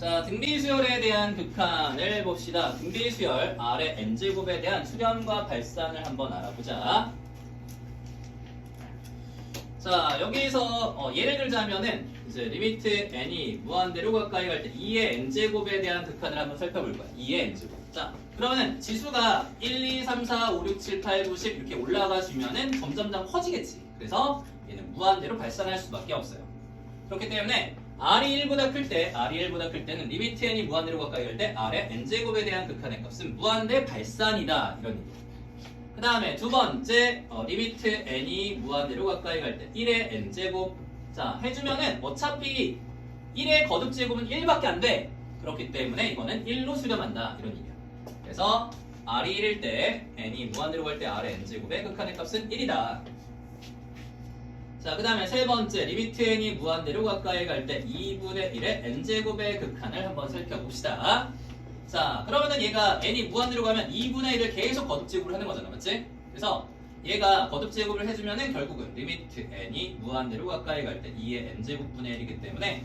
자, 등비수열에 대한 극한을 봅시다. 등비수열 R의 n제곱에 대한 수렴과 발산을 한번 알아보자. 자, 여기서 예를 들자면은 이제 리미트 n이 무한대로 가까이 갈 때 2의 n제곱에 대한 극한을 한번 살펴볼 거야. 2의 n제곱. 자, 그러면은 지수가 1, 2, 3, 4, 5, 6, 7, 8, 9, 10 이렇게 올라가주면은 점점점 커지겠지. 그래서 얘는 무한대로 발산할 수밖에 없어요. 그렇기 때문에 R이 1보다 클 때는 리미트 n이 무한대로 가까이 갈 때 R의 n제곱에 대한 극한의 값은 무한대 발산이다. 이런 얘기. 그 다음에 두 번째 리미트 n이 무한대로 가까이 갈 때 1의 n제곱. 자, 해주면은 어차피 1의 거듭제곱은 1밖에 안 돼. 그렇기 때문에 이거는 1로 수렴한다. 이런 얘기야. 그래서 R이 1일 때 n이 무한대로 갈 때 R의 n제곱의 극한의 값은 1이다. 자, 그 다음에 세 번째 리미트 n이 무한대로 가까이 갈 때 2분의 1의 n제곱의 극한을 한번 살펴봅시다. 자, 그러면은 얘가 n이 무한대로 가면 2분의 1을 계속 거듭제곱을 하는 거잖아, 맞지? 그래서 얘가 거듭제곱을 해주면은 결국은 리미트 n이 무한대로 가까이 갈 때 2의 n제곱분의 1이기 때문에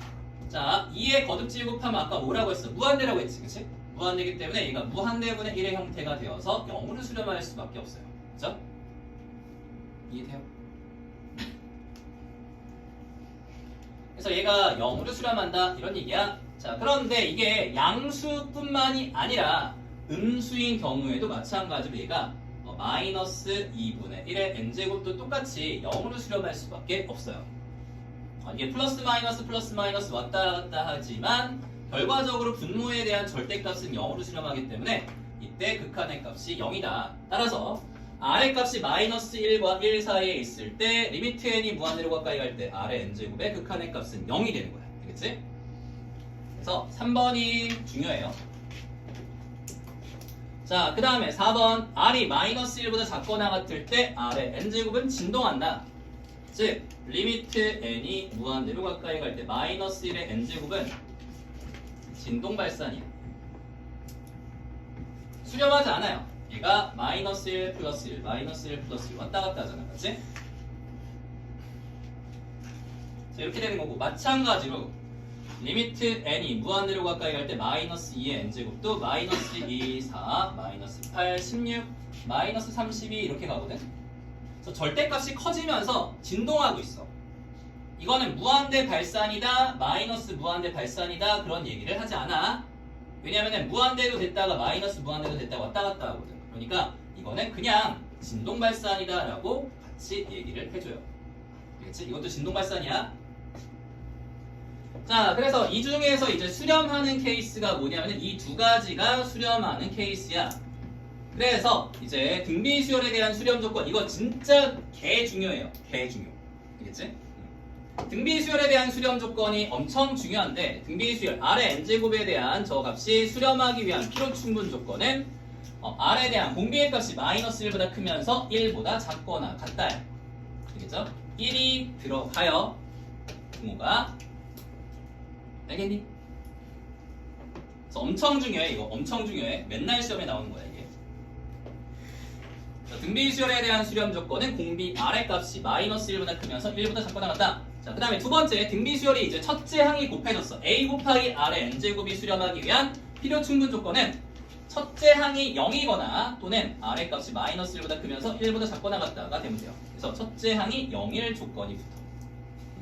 자, 2의 거듭제곱하면 아까 뭐라고 했어? 무한대라고 했지, 그치? 무한대이기 때문에 얘가 무한대분의 1의 형태가 되어서 0으로 수렴할 수밖에 없어요. 그죠? 이해돼요? 그래서 얘가 0으로 수렴한다 이런 얘기야. 자, 그런데 이게 양수뿐만이 아니라 음수인 경우에도 마찬가지로 얘가 마이너스 2분의 1의 n제곱도 똑같이 0으로 수렴할 수밖에 없어요. 이게 플러스 마이너스 왔다 갔다 하지만 결과적으로 분모에 대한 절대값은 0으로 수렴하기 때문에 이때 극한의 값이 0이다. 따라서 R의 값이 마이너스 1과 1 사이에 있을 때 리미트 n이 무한대로 가까이 갈 때 R의 n제곱의 극한의 값은 0이 되는 거야. 되겠지? 그래서 3번이 중요해요. 자, 그 다음에 4번 R이 마이너스 1보다 작거나 같을 때 R의 n제곱은 진동한다. 즉 리미트 n이 무한대로 가까이 갈 때 마이너스 1의 n제곱은 진동 발산이야. 수렴하지 않아요. 얘가 마이너스 1 플러스 1 마이너스 1 플러스 1 왔다 갔다 하잖아, 맞지? 자, 이렇게 되는 거고 마찬가지로 리미트 n이 무한대로 가까이 갈 때 마이너스 2의 n제곱도 마이너스 2, 4, 마이너스 8, 16, 마이너스 32 이렇게 가거든? 그래서 절대값이 커지면서 진동하고 있어. 이거는 무한대 발산이다, 마이너스 무한대 발산이다 그런 얘기를 하지 않아. 왜냐면은 무한대도 됐다가 마이너스 무한대도 됐다가 왔다 갔다 하거든. 그러니까 이거는 그냥 진동 발산이다 라고 같이 얘기를 해줘요. 알겠지? 이것도 진동 발산이야. 자, 그래서 이 중에서 이제 수렴하는 케이스가 뭐냐면은 이 두 가지가 수렴하는 케이스야. 그래서 이제 등비수열에 대한 수렴 조건 이거 진짜 개 중요해요. 개 중요. 알겠지? 등비수열에 대한 수렴 조건이 엄청 중요한데 등비수열 R의 n제곱에 대한 저 값이 수렴하기 위한 필요 충분 조건은 R에 대한 공비의 값이 마이너스 1보다 크면서 1보다 작거나 같다. 알겠죠? 1이 들어가요. 부모가 알겠니? 그래서 엄청 중요해. 이거 엄청 중요해. 맨날 시험에 나오는 거야 이게. 등비수열에 대한 수렴 조건은 공비 R의 값이 마이너스 1보다 크면서 1보다 작거나 같다. 자, 그 다음에 두 번째 등비수열이 이제 첫째 항이 곱해졌어. A 곱하기 R의 n제곱이 수렴하기 위한 필요 충분 조건은 첫째 항이 0이거나 또는 R의 값이 마이너스 1보다 크면서 1보다 작거나 같다가 되면 돼요. 그래서 첫째 항이 0일 조건이 붙어.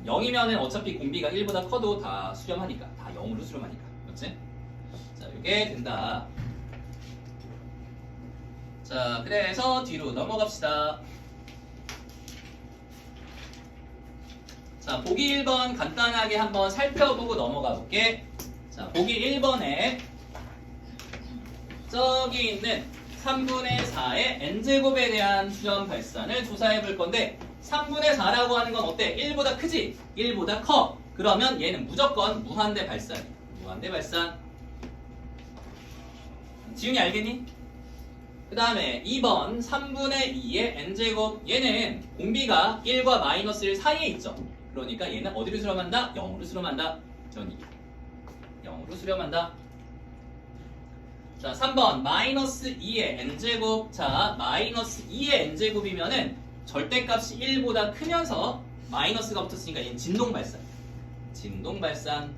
0이면은 어차피 공비가 1보다 커도 다 수렴하니까. 다 0으로 수렴하니까. 그렇지? 자, 이게 된다. 자, 그래서 뒤로 넘어갑시다. 자, 보기 1번 간단하게 한번 살펴보고 넘어가 볼게. 자, 보기 1번에 저기 있는 3분의 4의 n제곱에 대한 수렴 발산을 조사해 볼 건데 3분의 4라고 하는 건 어때? 1보다 크지? 1보다 커. 그러면 얘는 무조건 무한대 발산이야. 무한대 발산. 지훈이 알겠니? 그 다음에 2번 3분의 2의 n제곱 얘는 공비가 1과 마이너스 1 사이에 있죠. 그러니까 얘는 어디로 수렴한다? 0으로 수렴한다. 전 이게 0으로 수렴한다. 자, 3번 마이너스 2의 n제곱. 자, 마이너스 2의 n제곱이면은 절대값이 1보다 크면서 마이너스가 붙었으니까 얘는 진동 발산. 진동 발산.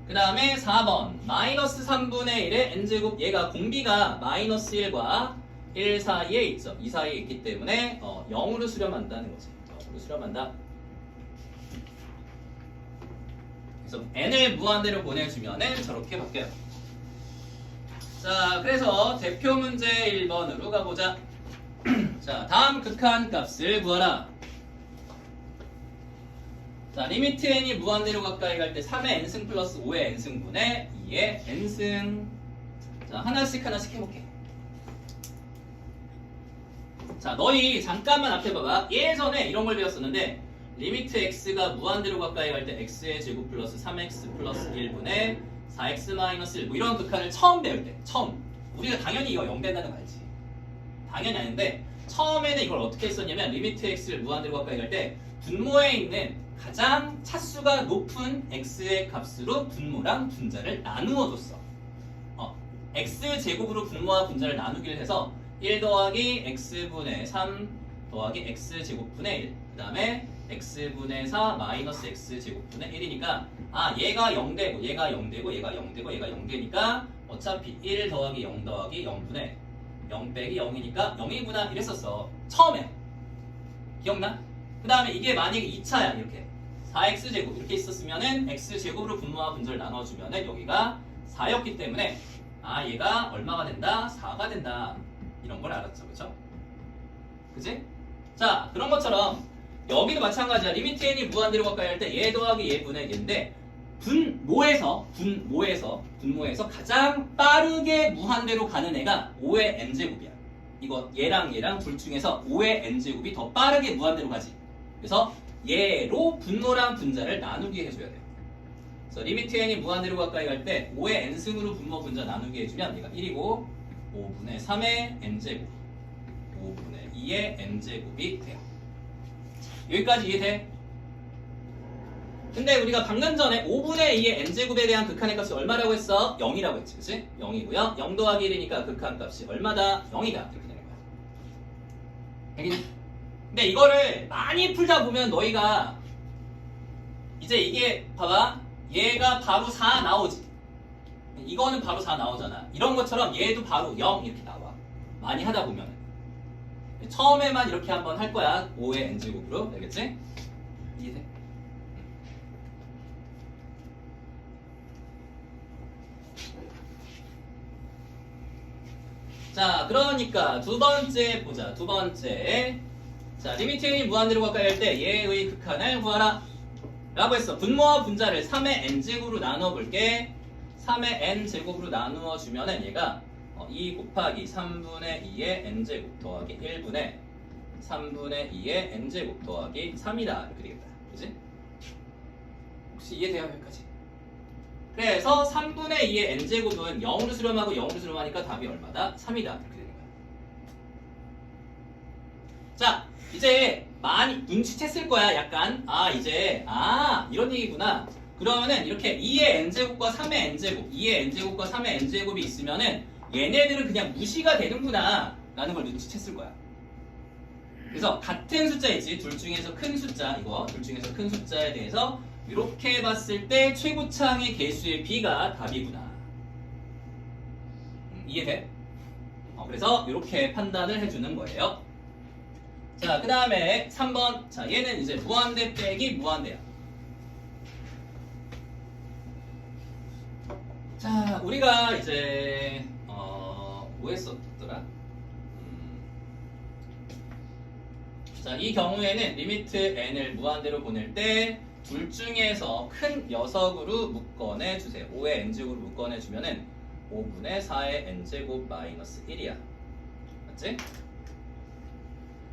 그 다음에 4번 마이너스 3분의 1의 n제곱 얘가 공비가 마이너스 1과 1 사이에 있죠. 이 사이에 있기 때문에 0으로 수렴한다는 거지. 0으로 수렴한다. 그래서 n을 무한대로 보내주면은 저렇게 바뀌어요. 자, 그래서 대표 문제 1번으로 가보자. 자, 다음 극한 값을 구하라. 자, 리미트 n이 무한대로 가까이 갈 때 3의 n승 플러스 5의 n승분의 2의 n승. 자, 하나씩 해볼게. 자, 너희 잠깐만 앞에 봐봐. 예전에 이런 걸 배웠었는데 리미트 x가 무한대로 가까이 갈 때 x의 제곱 플러스 3x 플러스 1분의 4x 마이너스 1 뭐 이런 극한을 처음 배울 때 처음 우리가 당연히 이거 0 된다는 거 알지? 당연히 아닌데 처음에는 이걸 어떻게 했었냐면 리미트 x를 무한대로 가까이 갈 때 분모에 있는 가장 차수가 높은 x의 값으로 분모랑 분자를 나누어 줬어. x 제곱으로 분모와 분자를 나누기를 해서 1 더하기 x분의 3 더하기 x제곱분의 1 그 다음에 x분의 4 마이너스 x제곱분의 1이니까 얘가 0되고 얘가 0되고 얘가 0되고 얘가 0되니까 어차피 1 더하기 0 더하기 0분의 0 빼기 0이니까 0이구나 이랬었어. 처음에 기억나? 그 다음에 이게 만약에 2차야 이렇게 4x제곱 이렇게 있었으면은 x제곱으로 분모와 분자를 나눠주면은 여기가 4였기 때문에 얘가 얼마가 된다? 4가 된다. 이런 걸 알았죠. 그쵸? 그치? 자, 그런 것처럼 여기도 마찬가지야. 리미트 n이 무한대로 가까이 할 때 얘 더하기 얘분의 얘인데 분모에서 가장 빠르게 무한대로 가는 애가 5의 n제곱이야. 이거 얘랑 둘 중에서 5의 n제곱이 더 빠르게 무한대로 가지. 그래서 얘로 분모랑 분자를 나누게 해줘야 돼요. 그래서 리미트 n이 무한대로 가까이 갈 때 5의 n승으로 분모 분자 나누게 해주면 얘가 1이고 5분의 3의 n제곱 5분의 2의 n제곱이 돼요. 여기까지 이해돼? 근데 우리가 방금 전에 5분의 2의 n제곱에 대한 극한의 값이 얼마라고 했어? 0이라고 했지, 그치? 0이고요. 0 더하기 1이니까 극한 값이 얼마다? 0이다. 이렇게 되는 거야. 알겠니? 근데 이거를 많이 풀다 보면 너희가 이제 이게 봐봐. 얘가 바로 4 나오지. 이거는 바로 4 나오잖아. 이런 것처럼 얘도 바로 0 이렇게 나와. 많이 하다 보면. 처음에만 이렇게 한번 할 거야. 5의 n제곱으로. 알겠지? 이해돼? 자, 그러니까 두 번째 보자. 두 번째. 자, 리미트 n이 무한대로 가까이 할 때 얘의 극한을 구하라. 라고 했어. 분모와 분자를 3의 n제곱으로 나눠볼게. 3의 n제곱으로 나누어 주면은 얘가 2 곱하기 3분의 2의 n제곱 더하기 1분의 3분의 2의 n제곱 더하기 3이다. 이렇게 되겠다. 그치? 혹시 이해돼요? 여기까지? 그래서 3분의 2의 n제곱은 0으로 수렴하고 0으로 수렴하니까 답이 얼마다? 3이다. 이렇게 되는 거야. 자, 이제 많이 눈치챘을 거야. 약간 이제 이런 얘기구나. 그러면은 이렇게 2의 n제곱과 3의 n제곱 2의 n제곱과 3의 n제곱이 있으면은 얘네들은 그냥 무시가 되는구나 라는 걸 눈치챘을 거야. 그래서 같은 숫자이지 둘 중에서 큰 숫자 둘 중에서 큰 숫자에 대해서 이렇게 봤을 때 최고창의 개수의 b가 답이구나. 이해돼? 그래서 이렇게 판단을 해주는 거예요. 자, 그 다음에 3번. 자, 얘는 이제 무한대 빼기 무한대야. 자, 우리가 이제 뭐 했었더라? 자, 이 경우에는 리미트 n을 무한대로 보낼 때 둘 중에서 큰 녀석으로 묶어내 주세요. 5의 n제곱으로 묶어내 주면은 5분의 4의 n제곱 마이너스 1이야. 맞지?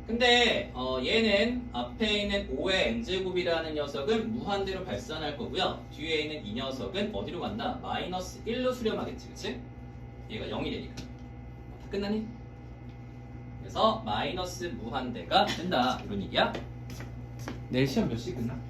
근데 얘는 앞에 있는 5의 n제곱이라는 녀석은 무한대로 발산할 거고요. 뒤에 있는 이 녀석은 어디로 간다? 마이너스 1로 수렴하겠지. 그치? 얘가 0이 되니까. 다 끝나니? 그래서 마이너스 무한대가 된다. 이런 얘기야. 내일 시험 몇 시에 끝나?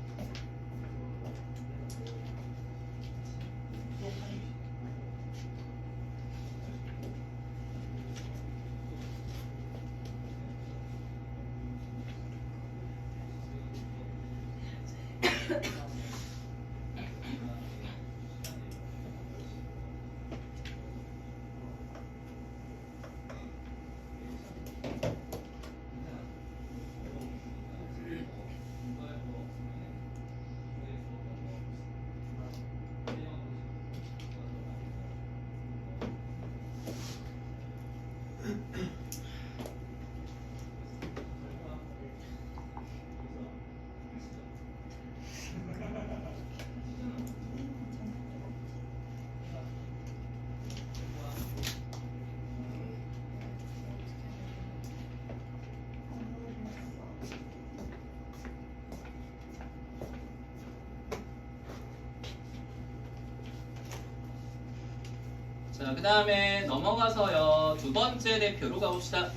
자, 그 다음에 넘어가서요. 두 번째 대표로 가봅시다.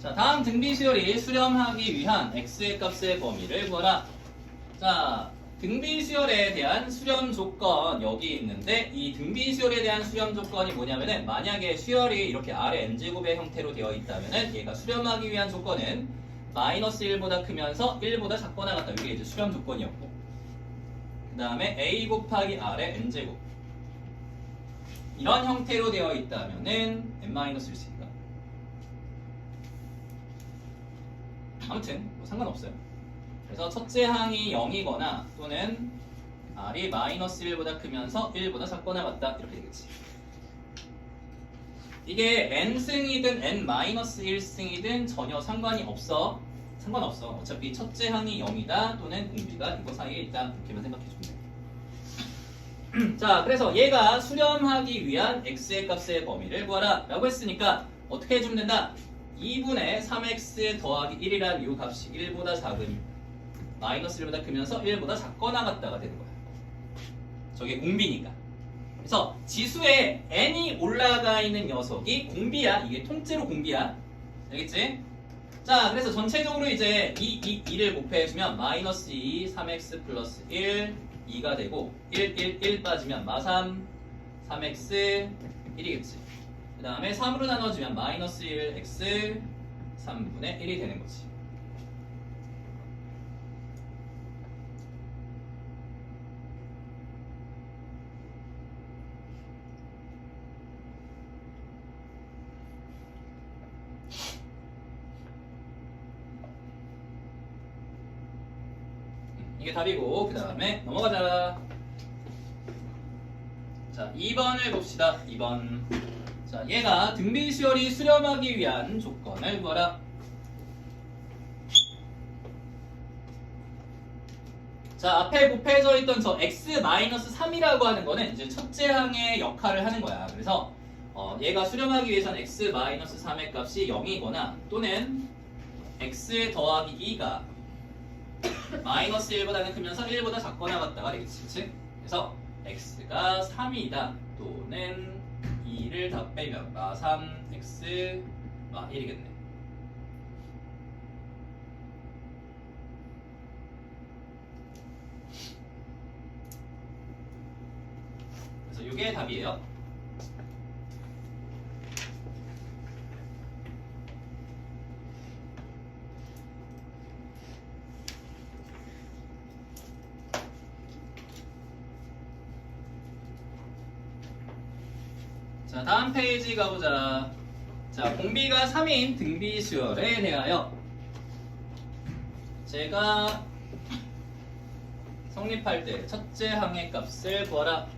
자, 다음 등비수열이 수렴하기 위한 x의 값의 범위를 구하라. 자, 등비수열에 대한 수렴 조건 여기 있는데 이 등비수열에 대한 수렴 조건이 뭐냐면은 만약에 수열이 이렇게 아래 n제곱의 형태로 되어 있다면은 얘가 수렴하기 위한 조건은 마이너스 1보다 크면서 1보다 작거나 같다. 이게 이제 수렴 조건이었고 그 다음에 a 곱하기 r의 n제곱 이런 형태로 되어 있다면은 n-1입니다. 아무튼 뭐 상관없어요. 그래서 첫째 항이 0이거나 또는 r이 마이너스 1보다 크면서 1보다 작거나 같다 이렇게 되겠지. 이게 n승이든 n-1승이든 전혀 상관없어. 어차피 첫째 항이 0이다 또는 공비가 이거 사이에 있다 이렇게만 생각해주면 돼. 자, 그래서 얘가 수렴하기 위한 x의 값의 범위를 구하라 라고 했으니까 어떻게 해주면 된다? 2분의 3x 더하기 1이란 이 값이 1보다 작은 마이너스 1보다 크면서 1보다 작거나 같다가 되는 거야. 저게 공비니까. 그래서 지수에 n이 올라가 있는 녀석이 공비야. 이게 통째로 공비야. 알겠지? 자, 그래서 전체적으로 이제 2를 곱해주면 마이너스 2, 3x 플러스 1, 2가 되고 1 빠지면 마3, 3x 1이겠지. 그 다음에 3으로 나눠주면 마이너스 1x 3분의 1이 되는 거지. 이게 답이고 그 다음에 넘어가자. 자, 2번을 봅시다. 2번. 자, 얘가 등비수열이 수렴하기 위한 조건을 구하라. 자, 앞에 곱해져 있던 저 x-3이라고 하는 거는 이제 첫째 항의 역할을 하는 거야. 그래서 얘가 수렴하기 위해서는 x-3의 값이 0이거나 또는 x 더하기 2가 마이너스 1보다는 크면서 1보다 작거나 같다가 되겠지. 그치? 그래서 x가 3이다 또는 2를 다 빼면 마3 x 마1이겠네. 그래서 이게 답이에요. 자, 다음 페이지 가보자. 자, 공비가 3인 등비수열에 대하여 제가 성립할 때 첫째 항의 값을 구하라.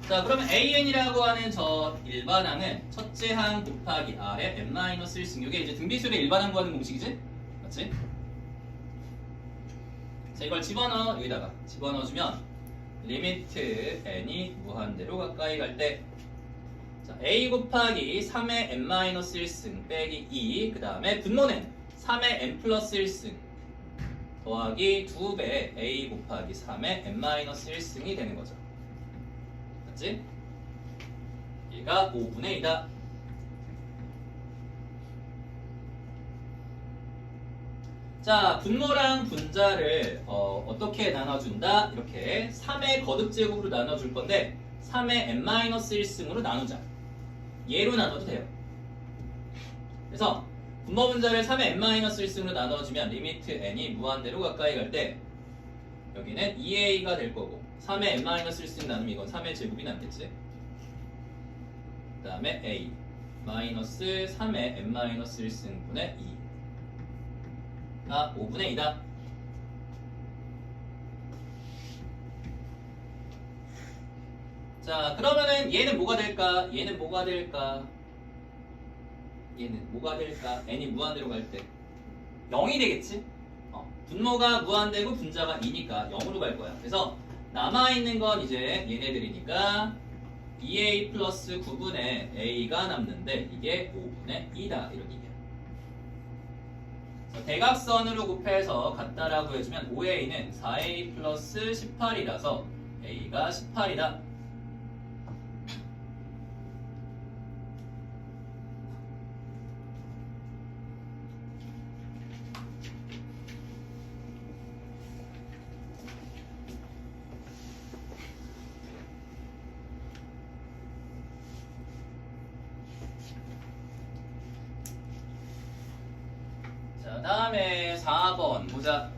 자, 그러면 an이라고 하는 저 일반항은 첫째 항 곱하기 r의 n-1승. 이게 이제 등비수열의 일반항 구하는 공식이지? 맞지? 자, 이걸 여기다가 집어넣어주면 리미트 n이 무한대로 가까이 갈 때 자, a 곱하기 3의 n-1승 빼기 2 그 다음에 분모는 3의 n 플러스 1승 더하기 2배 a 곱하기 3의 n-1승이 되는 거죠. 맞지? 얘가 5분의 2다. 자, 분모랑 분자를 어떻게 나눠준다? 이렇게 3의 거듭제곱으로 나눠줄 건데 3의 n-1승으로 나누자. 얘로 나눠도 돼요. 그래서 분모 분자를 3의 n-1승으로 나눠주면 리미트 n이 무한대로 가까이 갈 때 여기는 2a가 될 거고 3의 n-1승 나누면 이건 3의 제곱이 남겠지. 그 다음에 a 마이너스 3의 n-1승분의 2가 5분의 2다. 자, 그러면은 얘는 뭐가 될까? 얘는 뭐가 될까? n이 무한대로 갈 때 0이 되겠지? 분모가 무한대고 분자가 2니까 0으로 갈 거야. 그래서 남아있는 건 이제 얘네들이니까 2a 플러스 9분의 a가 남는데 이게 5분의 2다. 이런 얘기야. 대각선으로 곱해서 같다라고 해주면 5a는 4a 플러스 18이라서 a가 18이다. 다음에 4번 보자.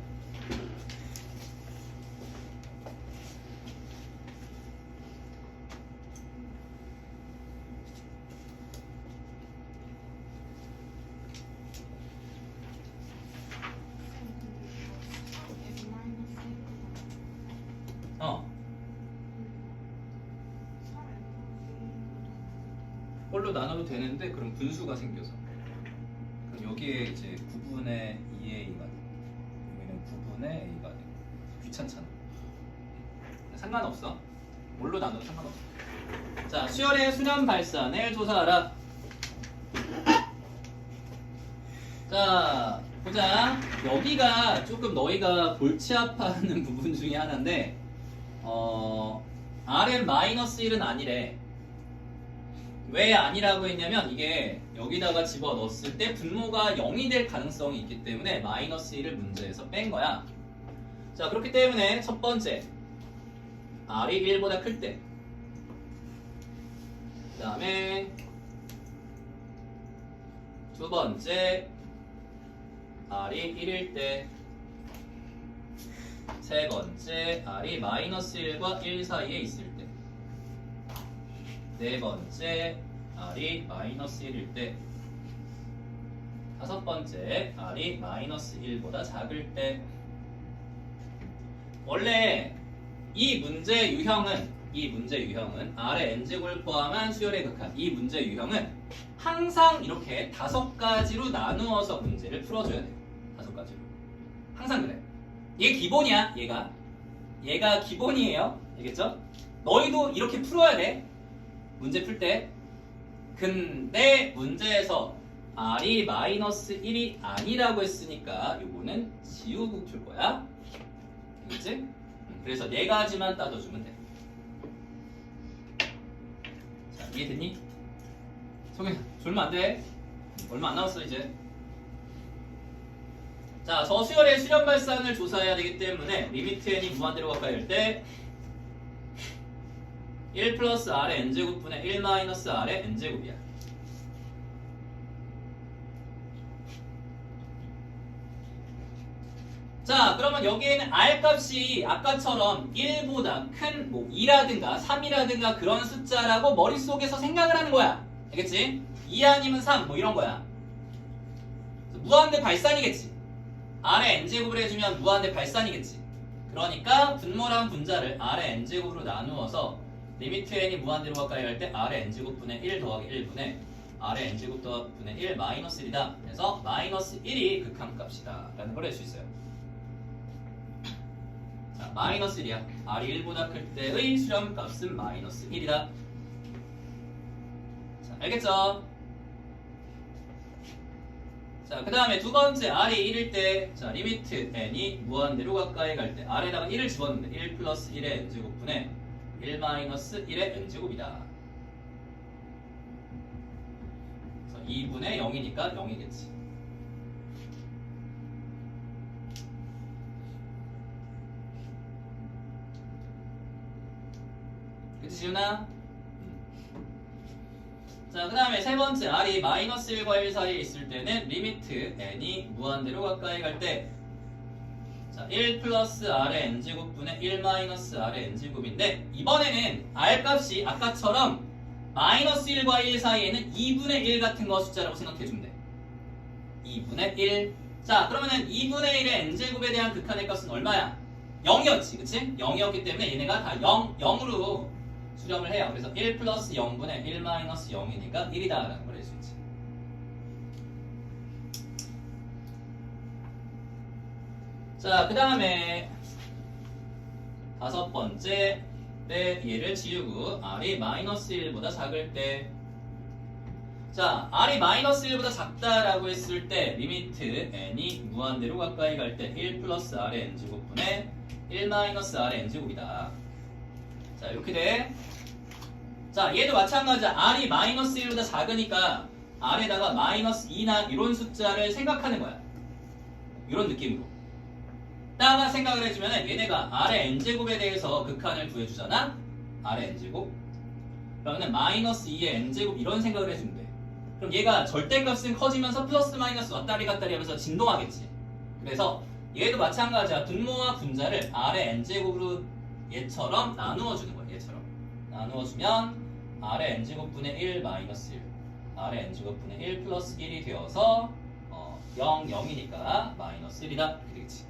꼴로 나눠도 되는데 그럼 분수가 생겨서 그럼 여기에 이제 9분의 2a가 돼. 여기는 9분의 a가 돼. 귀찮잖아. 상관없어. 뭘로 나눠도 상관없어. 자, 수열의 수렴 발산을 조사하라. 자, 보자. 여기가 조금 너희가 골치 아파하는 부분 중에 하나인데 Rn-1은 아니래. 왜 아니라고 했냐면 이게 여기다가 집어넣었을 때 분모가 0이 될 가능성이 있기 때문에 -1을 문제에서 뺀 거야. 자, 그렇기 때문에 첫 번째 R이 1보다 클 때, 그 다음에 두 번째 R이 1일 때, 세 번째 R이 -1과 1 사이에 있을 때, 네 번째 R이 -1일 때, 다섯 번째 R이 -1보다 작을 때. 원래 이 문제 유형은 R의 n제곱을 포함한 수열의 극한, 이 문제 유형은 항상 이렇게 5가지로 나누어서 문제를 풀어줘야 돼요. 5가지로. 항상 그래. 얘 기본이야. 얘가 기본이에요. 알겠죠? 너희도 이렇게 풀어야 돼. 문제 풀 때. 근데 문제에서 R이 -1이 아니라고 했으니까 요거는 지우고 풀 거야. 알겠지? 그래서 4가지만 따져주면 돼. 자, 이해됐니? 소개 졸면 안 돼. 얼마 안 남았어 이제. 자, 저수열의 수렴 발산을 조사해야 되기 때문에 리미트 n이 무한대로 가까이 할 때 1 플러스 R의 n제곱분의 1 마이너스 R의 n제곱이야. 자, 그러면 여기에는 R 값이 아까처럼 1보다 큰 2라든가 3이라든가 그런 숫자라고 머릿속에서 생각을 하는 거야. 알겠지? 2 아니면 3 뭐 이런 거야. 무한대 발산이겠지. R의 n제곱을 해주면 무한대 발산이겠지. 그러니까 분모랑 분자를 R의 n제곱으로 나누어서 리미트 n이 무한대로 가까이 할 때 R의 n제곱분의 1 더하기 1분의 R의 n제곱 더분의 1 마이너스 1이다. 그래서 마이너스 1이 극한값이다 라는 걸 알 수 있어요. 자, 마이너스 1이야. R이 1보다 클 때의 수렴값은 마이너스 1이다. 자, 알겠죠? 자, 그 다음에 두 번째 R이 1일 때, 자, 리미트 n이 무한대로 가까이 갈 때 R에다가 1을 집었는데 1 플러스 1의 n제곱분의 1 마이너스 1의 n제곱이다. 그래서 2분의 0이니까 0이겠지. 그치, 지훈아? 자, 그 다음에 세 번째 R이 마이너스 1과 1 사이에 있을 때는 리미트 n이 무한대로 가까이 갈 때, 자, 1 플러스 R의 n제곱분의 1 마이너스 R의 n제곱인데 이번에는 R 값이 아까처럼 마이너스 1과 1 사이에는 2분의 1 같은 거 숫자라고 생각해주면 돼. 2분의 1. 자, 그러면은 2분의 1의 n제곱에 대한 극한의 값은 얼마야? 0이었지, 그치? 0이었기 때문에 얘네가 다 0으로 수렴을 해요. 그래서 1 플러스 0분의 1 마이너스 0이니까 1이다 라는 걸 알 수 있지. 자, 그 다음에 다섯 번째 때 얘를 지우고 R이 마이너스 1보다 작을 때, 자, R이 마이너스 1보다 작다라고 했을 때 리미트 n이 무한대로 가까이 갈 때 1 플러스 R의 n제곱분의 1 마이너스 R의 n제곱이다. 자, 이렇게 돼. 자, 얘도 마찬가지야. R이 마이너스 1보다 작으니까 R에다가 마이너스 2나 이런 숫자를 생각하는 거야. 이런 느낌으로. 따가 생각을 해주면 얘네가 R의 n제곱에 대해서 극한을 구해주잖아. R의 n제곱. 그러면 마이너스 2의 n제곱 이런 생각을 해주면 돼. 그럼 얘가 절대값은 커지면서 플러스 마이너스 왔다리 갔다리 하면서 진동하겠지. 그래서 얘도 마찬가지야. 분모와 분자를 R의 n제곱으로 얘처럼 나누어 주는 거야. 얘처럼 나누어 주면 R의 n제곱분의 1 마이너스 1 R의 n제곱분의 1 플러스 1이 되어서 0, 0이니까 마이너스 1이다. 이렇게 되겠지.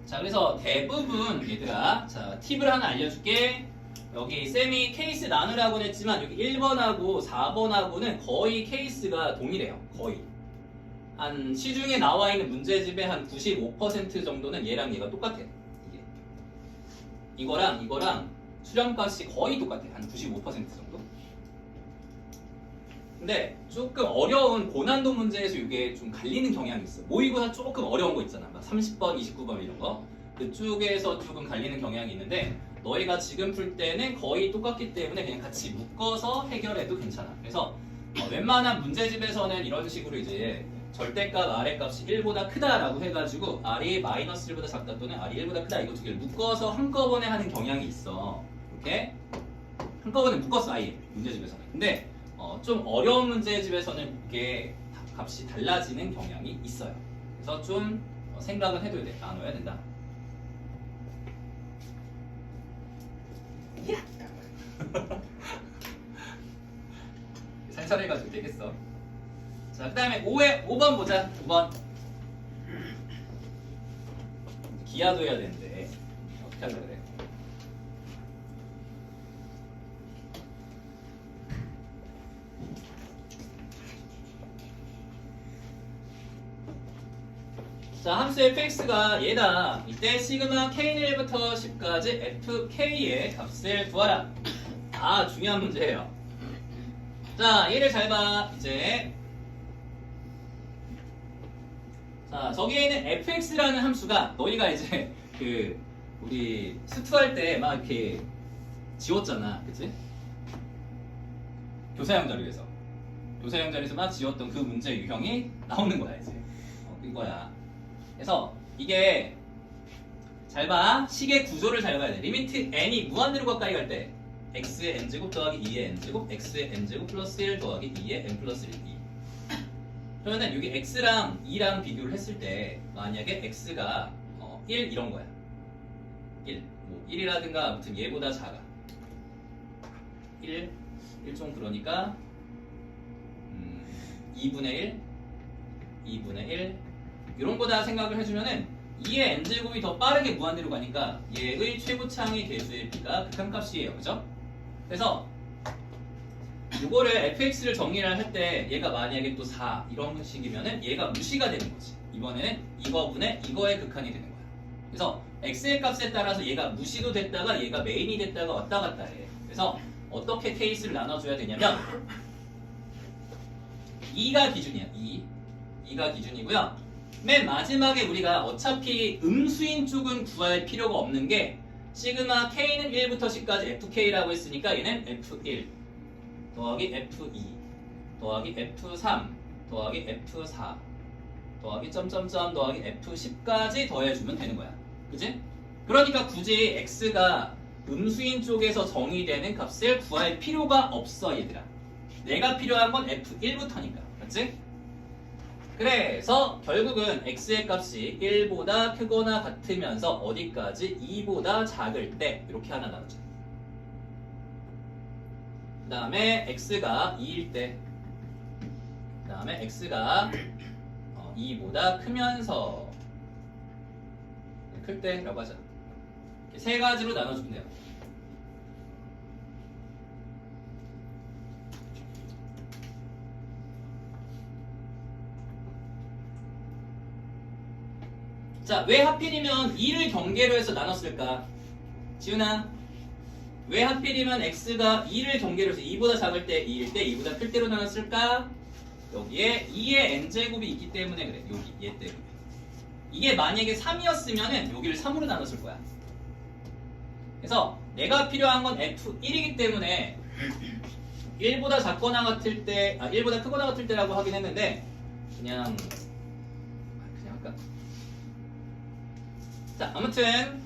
자, 그래서 대부분 얘들아, 자, 팁을 하나 알려줄게. 여기 쌤이 케이스 나누라고는 했지만 여기 1번하고 4번하고는 거의 케이스가 동일해요. 거의. 한 시중에 나와 있는 문제집의 한 95% 정도는 얘랑 얘가 똑같아. 이게. 이거랑 수렴값이 거의 똑같아. 한 95% 정도. 근데 조금 어려운 고난도 문제에서 이게 좀 갈리는 경향이 있어. 모의고사 조금 어려운 거 있잖아. 막 30번, 29번 이런 거. 그쪽에서 조금 갈리는 경향이 있는데 너희가 지금 풀 때는 거의 똑같기 때문에 그냥 같이 묶어서 해결해도 괜찮아. 그래서 웬만한 문제집에서는 이런 식으로 이제 절대값 R의 값이 1보다 크다라고 해가지고 R이 마이너스 1보다 작다 또는 R이 1보다 크다 이거 두 개를 묶어서 한꺼번에 하는 경향이 있어. 이렇게 한꺼번에 묶었어 아예 문제집에서는. 근데 좀 어려운 문제집에서는 이게 값이 달라지는 경향이 있어요. 그래서 좀 생각은 해둬야 돼. 나눠야 된다. 살살 해가지고 되겠어. 자, 그 다음에 5번 보자. 5번. 기하도 해야 되는데 어떻게 하려고 그래? 자, 함수 fx가 얘다. 이때 시그마 k1부터 10까지 fk의 값을 구하라. 아, 중요한 문제예요. 자, 얘를 잘 봐. 이제 자, 저기에 있는 fx라는 함수가 너희가 이제 그 우리 수투할 때 막 이렇게 지웠잖아. 그치? 교사형 자료에서 막 지웠던 그 문제 유형이 나오는 거야 이제. 이거야. 그래서 이게 잘 봐. 식의 구조를 잘 봐야 돼. 리미트 n이 무한대로 가까이 갈 때 x의 n제곱 더하기 2의 n제곱 x의 n제곱 플러스 1 더하기 2의 n 플러스 1 2. 그러면은 여기 x랑 2랑 비교를 했을 때 만약에 x가 1 이런 거야. 1. 뭐 1이라든가 아무튼 얘보다 작아. 1 좀 그러니까 2분의 1 이런 거다 생각을 해주면은 2의 n제곱이 더 빠르게 무한대로 가니까 얘의 최고창의 개수의 b가 극한값이에요. 그죠? 그래서 이거를 fx를 정리를 할 때 얘가 만약에 또 4 이런 식이면은 얘가 무시가 되는 거지. 이번에는 이거분의 이거의 극한이 되는 거야. 그래서 x의 값에 따라서 얘가 무시도 됐다가 얘가 메인이 됐다가 왔다 갔다 해. 그래서 어떻게 케이스를 나눠줘야 되냐면 2가 기준이야. 2가 기준이고요. 맨 마지막에 우리가 어차피 음수인 쪽은 구할 필요가 없는 게 시그마 k는 1부터 10까지 fk라고 했으니까 얘는 f1 더하기 f2 더하기 f3 더하기 f4 더하기 점점점 더하기 f10까지 더해주면 되는 거야. 그치? 그러니까 굳이 x가 음수인 쪽에서 정의되는 값을 구할 필요가 없어 얘들아. 내가 필요한 건 f1부터니까. 맞지? 그래서 결국은 x의 값이 1보다 크거나 같으면서 어디까지 2보다 작을 때 이렇게 하나 나오죠. 그 다음에 x가 2일 때, 그 다음에 x가 2보다 크면서 클 때라고 하자. 이렇게 세 가지로 나눠주면 돼요. 자, 왜 하필이면 2를 경계로 해서 나눴을까? 지훈아, 왜 하필이면 x가 2를 경계로 해서 2보다 작을 때 2일 때 2보다 클 때로 나눴을까? 여기에 2의 n제곱이 있기 때문에 그래. 여기 얘 때문에. 이게 만약에 3이었으면은 여기를 3으로 나눴을 거야. 그래서 내가 필요한 건 f1이기 때문에 1보다 작거나 같을 때, 1보다 크거나 같을 때라고 하긴 했는데 그냥 할까? 자, 아무튼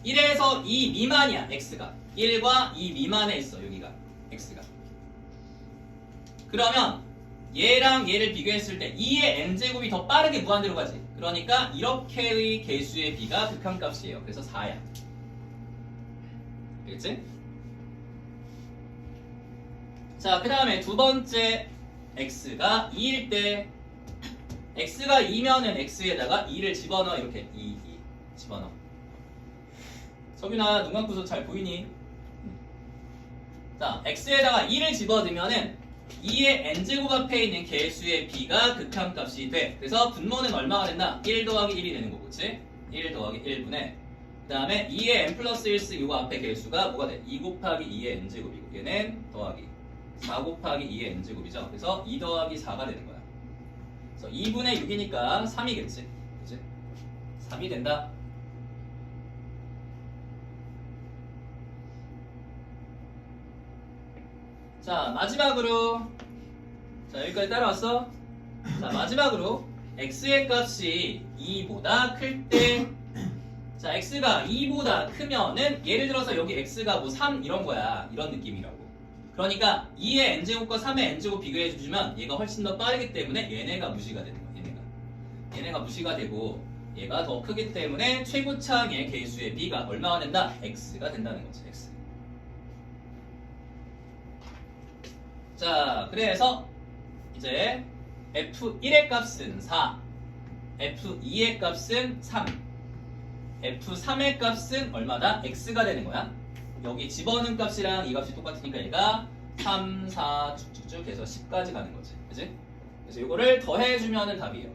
1에서 2 미만이야 x가. 1과 2 미만에 있어 여기가 x가. 그러면 얘랑 얘를 비교했을 때 2의 n제곱이 더 빠르게 무한대로 가지. 그러니까 이렇게의 개수의 b가 극한값이에요. 그래서 4야. 알겠지? 자, 그 다음에 두 번째 x가 2일 때 x가 2면은 x에다가 2를 집어넣어. 이렇게 2 집어넣어. 석윤아 눈 감고서 잘 보이니? 자, x에다가 2를 집어넣으면은 2의 n제곱 앞에 있는 개수의 b가 극한값이 돼. 그래서 분모는 얼마가 된다? 1 더하기 1이 되는 거고, 그치? 1 더하기 1분의 그 다음에 2의 n 플러스 1승 이거 앞에 개수가 뭐가 돼? 2 곱하기 2의 n제곱이고 얘는 더하기 4 곱하기 2의 n제곱이죠. 그래서 2 더하기 4가 되는 거야. 그래서 2분의 6이니까 3이겠지. 그치? 3이 된다. 자, 마지막으로 자, 여기까지 따라왔어? 자, 마지막으로 x의 값이 2보다 클 때 자, x가 2보다 크면은 예를 들어서 여기 x가 뭐 3 이런 거야. 이런 느낌이라고. 그러니까 2의 n제곱과 3의 n제곱 비교해 주시면 얘가 훨씬 더 빠르기 때문에 얘네가 무시가 되는 거야. 얘네가 무시가 되고 얘가 더 크기 때문에 최고차항의 개수의 b가 얼마가 된다? x가 된다는 거지. x. 자, 그래서 이제 f1의 값은 4, f2의 값은 3, f3의 값은 얼마다? x가 되는 거야. 여기 집어넣은 값이랑 이 값이 똑같으니까 얘가 3, 4 쭉쭉쭉 해서 10까지 가는 거지. 그치? 그래서 이거를 더해주면 답이에요.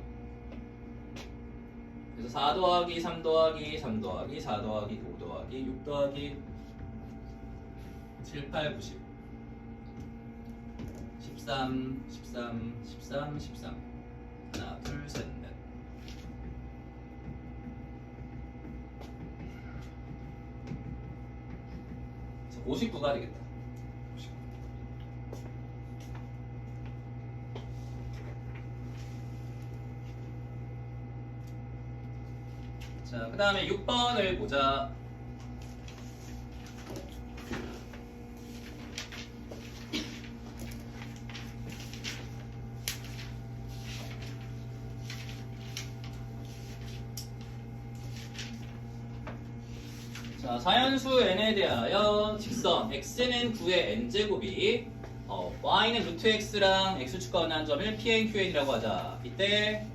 그래서 4 더하기 3 더하기 3 더하기 4 더하기 5 더하기 6 더하기 7, 8, 9, 10 13, 13, 13, 13 하나, 둘, 셋, 넷 59가 되겠다. 59. 자, 그 다음에 6번을 보자. 자, 사연수 n에 대하여 직선 x는 9의 n제곱이 y는 루트 x랑 x축과 원하는 점을 pnqn이라고 하자. 이때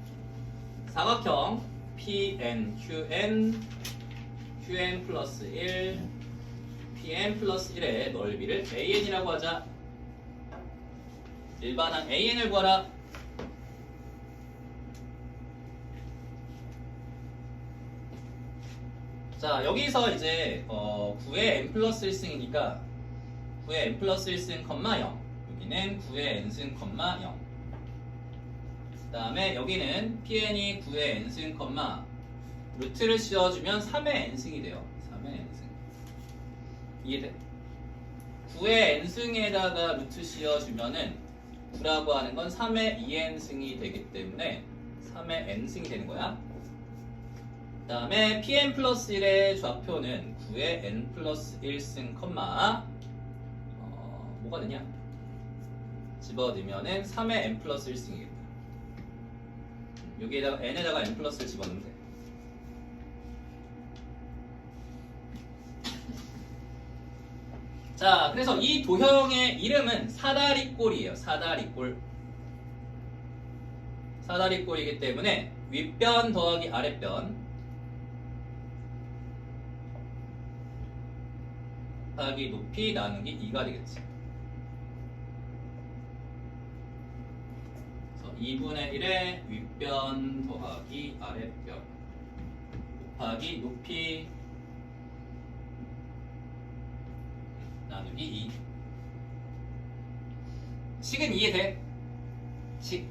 사각형 pnqn qn 플러스 1 pn 플러스 1의 넓이를 an이라고 하자. 일반항 an을 구하라. 자, 여기서 이제 9의 n 플러스 1승이니까 9의 n 플러스 1승, 0 여기는 9의 n승, 0 그 다음에 여기는 pn이 9의 n승, 루트를 씌워주면 3의 n승이 돼요. 3의 n승 이해돼? 9의 n승에다가 루트 씌워주면은 9라고 하는 건 3의 2n승이 되기 때문에 3의 n승이 되는 거야. 그 다음에 pn 플러스 1의 좌표는 9의 n 플러스 1승, 뭐가 되냐? 집어넣으면은 3의 n 플러스 1승이겠다. 여기에다가 n에다가 n 플러스를 집어넣으면 돼. 자, 그래서 이 도형의 이름은 사다리꼴이에요. 사다리꼴. 사다리꼴이기 때문에 윗변 더하기 아랫변 더하기 높이 나누기 2가 되겠지. 그래서 2분의 1의 윗변 더하기 아랫변 곱하기 높이 나누기 2. 식은 이해돼? 식.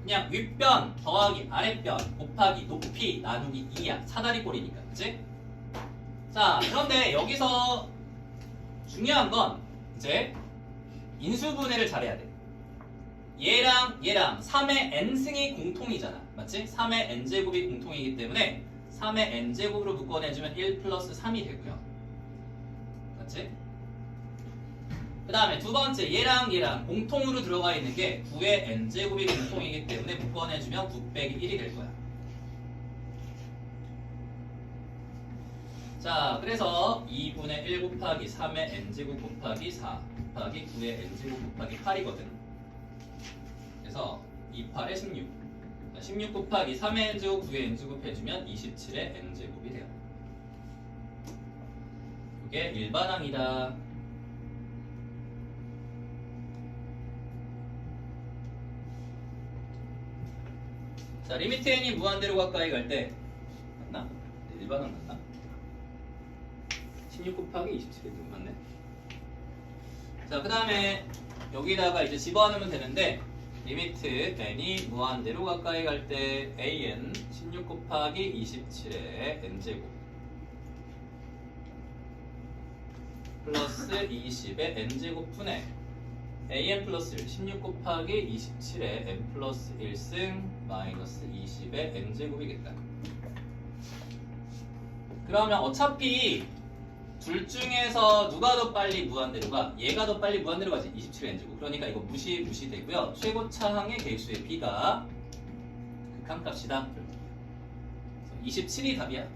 그냥 윗변 더하기 아랫변 곱하기 높이 나누기 2야. 사다리꼴이니까. 그치? 자, 그런데 여기서 중요한 건 이제 인수분해를 잘해야 돼. 얘랑 얘랑 3의 n승이 공통이잖아. 맞지? 3의 n제곱이 공통이기 때문에 3의 n제곱으로 묶어내주면 1 플러스 3이 되고요. 맞지? 그 다음에 두 번째 얘랑 얘랑 공통으로 들어가 있는 게 9의 n제곱이 공통이기 때문에 묶어내주면 9 빼기 1이 될 거야. 자, 그래서 2분의 1 곱하기 3의 n제곱 곱하기 4 곱하기 9의 n제곱 곱하기 8이거든. 그래서 2, 8에 16. 16 곱하기 3의 n제곱 9의 n제곱 해주면 27의 n제곱이 돼요. 이게 일반항이다. 자, 리미트 n이 무한대로 가까이 갈 때 맞나? 일반항 맞나? 16 곱하기 27이 맞네. 자, 그 다음에 여기다가 이제 집어넣으면 되는데 리미트 n이 무한대로 가까이 갈 때 an 16 곱하기 27의 n제곱 플러스 20의 n제곱 분의 an 플러스 1 16 곱하기 27의 n 플러스 1승 마이너스 20의 n제곱이겠다. 그러면 어차피 둘 중에서 누가 더 빨리 무한대로 가? 얘가 더 빨리 무한대로 가지. 27의 n제곱. 그러니까 이거 무시되고요. 최고차항의 개수의 b가 극한값이다. 27이 답이야.